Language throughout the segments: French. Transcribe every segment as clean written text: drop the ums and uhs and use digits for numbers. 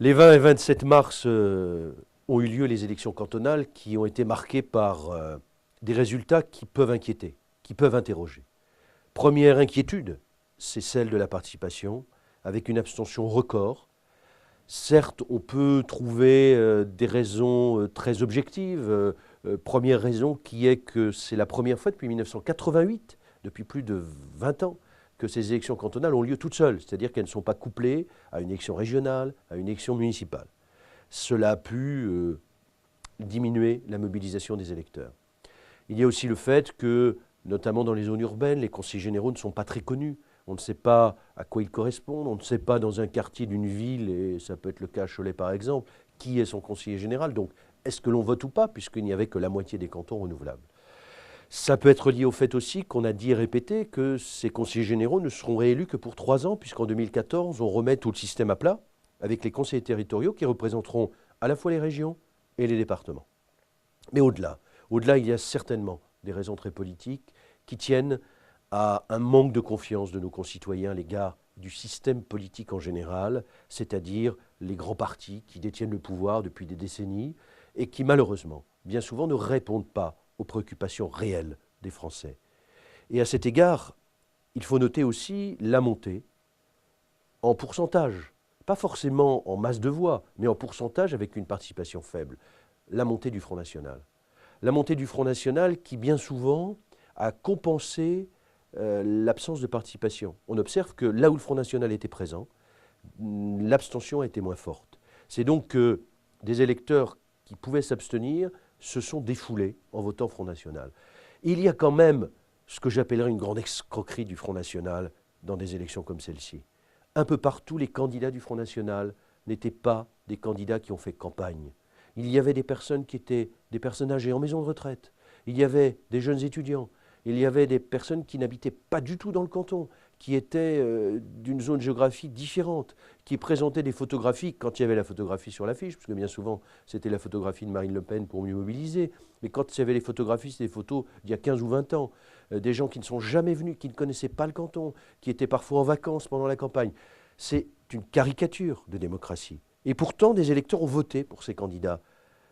Les 20 et 27 mars ont eu lieu les élections cantonales qui ont été marquées par des résultats qui peuvent inquiéter, qui peuvent interroger. Première inquiétude, c'est celle de la participation, avec une abstention record. Certes, on peut trouver des raisons très objectives. Première raison qui est que c'est la première fois depuis 1988, depuis plus de 20 ans, que ces élections cantonales ont lieu toutes seules, c'est-à-dire qu'elles ne sont pas couplées à une élection régionale, à une élection municipale. Cela a pu diminuer la mobilisation des électeurs. Il y a aussi le fait que, notamment dans les zones urbaines, les conseillers généraux ne sont pas très connus. On ne sait pas à quoi ils correspondent, on ne sait pas dans un quartier d'une ville, et ça peut être le cas à Cholet par exemple, qui est son conseiller général. Donc, est-ce que l'on vote ou pas, puisqu'il n'y avait que la moitié des cantons renouvelables. Ça peut être lié au fait aussi qu'on a dit et répété que ces conseillers généraux ne seront réélus que pour 3 ans, puisqu'en 2014, on remet tout le système à plat, avec les conseillers territoriaux qui représenteront à la fois les régions et les départements. Mais au-delà, il y a certainement des raisons très politiques qui tiennent à un manque de confiance de nos concitoyens à l'égard du système politique en général, c'est-à-dire les grands partis qui détiennent le pouvoir depuis des décennies et qui malheureusement, bien souvent, ne répondent pas aux préoccupations réelles des Français. Et à cet égard, il faut noter aussi la montée en pourcentage, pas forcément en masse de voix, mais en pourcentage avec une participation faible, la montée du Front National. La montée du Front National qui, bien souvent, a compensé l'absence de participation. On observe que là où le Front National était présent, l'abstention a été moins forte. C'est donc que des électeurs qui pouvaient s'abstenir se sont défoulés en votant Front National. Il y a quand même ce que j'appellerais une grande escroquerie du Front National dans des élections comme celle-ci. Un peu partout, les candidats du Front National n'étaient pas des candidats qui ont fait campagne. Il y avait des personnes qui étaient des personnes âgées en maison de retraite. Il y avait des jeunes étudiants. Il y avait des personnes qui n'habitaient pas du tout dans le canton, qui étaient d'une zone géographique différente, qui présentaient des photographies, quand il y avait la photographie sur l'affiche, parce que bien souvent c'était la photographie de Marine Le Pen pour mieux mobiliser, mais quand il y avait les photographies, c'était des photos d'il y a 15 ou 20 ans, des gens qui ne sont jamais venus, qui ne connaissaient pas le canton, qui étaient parfois en vacances pendant la campagne. C'est une caricature de démocratie. Et pourtant, des électeurs ont voté pour ces candidats.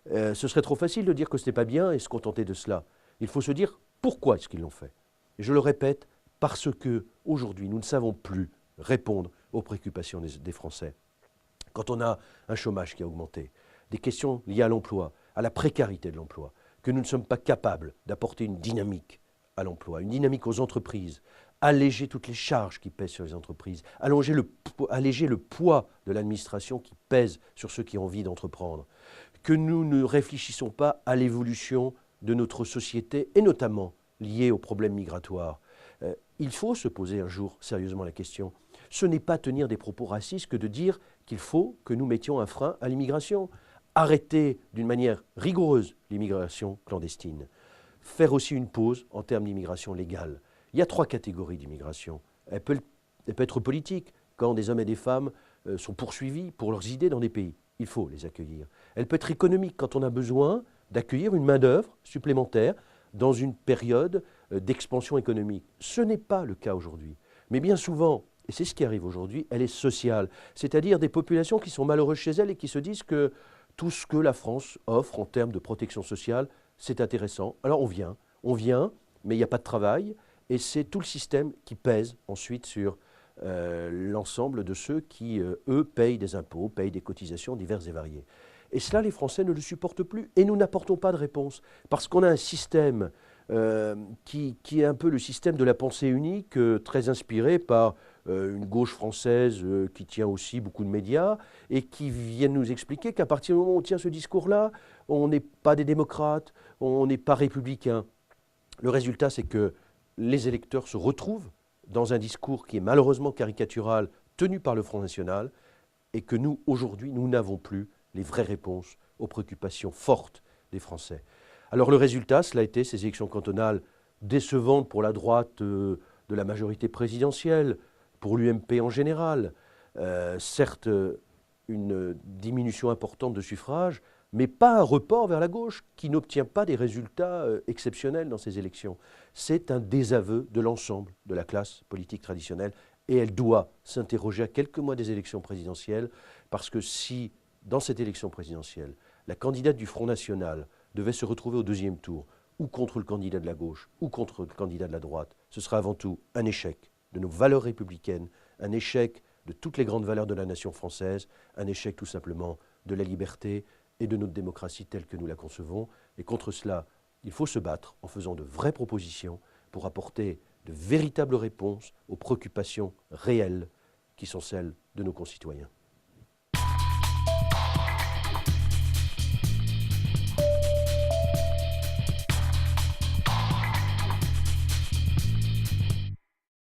Ce serait trop facile de dire que ce n'est pas bien et se contenter de cela. Il faut se dire pourquoi est-ce qu'ils l'ont fait. Et je le répète, parce que aujourd'hui, nous ne savons plus répondre aux préoccupations des Français. Quand on a un chômage qui a augmenté, des questions liées à l'emploi, à la précarité de l'emploi, que nous ne sommes pas capables d'apporter une dynamique à l'emploi, une dynamique aux entreprises, alléger toutes les charges qui pèsent sur les entreprises, alléger le poids de l'administration qui pèse sur ceux qui ont envie d'entreprendre, que nous ne réfléchissons pas à l'évolution de notre société, et notamment liée aux problèmes migratoires. Il faut se poser un jour sérieusement la question. Ce n'est pas tenir des propos racistes que de dire qu'il faut que nous mettions un frein à l'immigration. Arrêter d'une manière rigoureuse l'immigration clandestine. Faire aussi une pause en termes d'immigration légale. Il y a 3 catégories d'immigration. Elle peut être politique, quand des hommes et des femmes sont poursuivis pour leurs idées dans des pays. Il faut les accueillir. Elle peut être économique, quand on a besoin d'accueillir une main-d'œuvre supplémentaire dans une période d'expansion économique. Ce n'est pas le cas aujourd'hui. Mais bien souvent, et c'est ce qui arrive aujourd'hui, elle est sociale. C'est-à-dire des populations qui sont malheureuses chez elles et qui se disent que tout ce que la France offre en termes de protection sociale, c'est intéressant. Alors on vient, mais il n'y a pas de travail. Et c'est tout le système qui pèse ensuite sur l'ensemble de ceux qui, eux, payent des impôts, payent des cotisations diverses et variées. Et cela, les Français ne le supportent plus. Et nous n'apportons pas de réponse. Parce qu'on a un système qui est un peu le système de la pensée unique, très inspiré par une gauche française qui tient aussi beaucoup de médias, et qui viennent nous expliquer qu'à partir du moment où on tient ce discours-là, on n'est pas des démocrates, on n'est pas républicains. Le résultat, c'est que les électeurs se retrouvent dans un discours qui est malheureusement caricatural, tenu par le Front National, et que nous, aujourd'hui, nous n'avons plus les vraies réponses aux préoccupations fortes des Français. Alors le résultat, cela a été ces élections cantonales décevantes pour la droite de la majorité présidentielle, pour l'UMP en général. Certes, une diminution importante de suffrages, mais pas un report vers la gauche qui n'obtient pas des résultats exceptionnels dans ces élections. C'est un désaveu de l'ensemble de la classe politique traditionnelle, et elle doit s'interroger à quelques mois des élections présidentielles, parce que si dans cette élection présidentielle, la candidate du Front National devait se retrouver au deuxième tour, ou contre le candidat de la gauche, ou contre le candidat de la droite, ce sera avant tout un échec de nos valeurs républicaines, un échec de toutes les grandes valeurs de la nation française, un échec tout simplement de la liberté et de notre démocratie telle que nous la concevons. Et contre cela, il faut se battre en faisant de vraies propositions pour apporter de véritables réponses aux préoccupations réelles qui sont celles de nos concitoyens.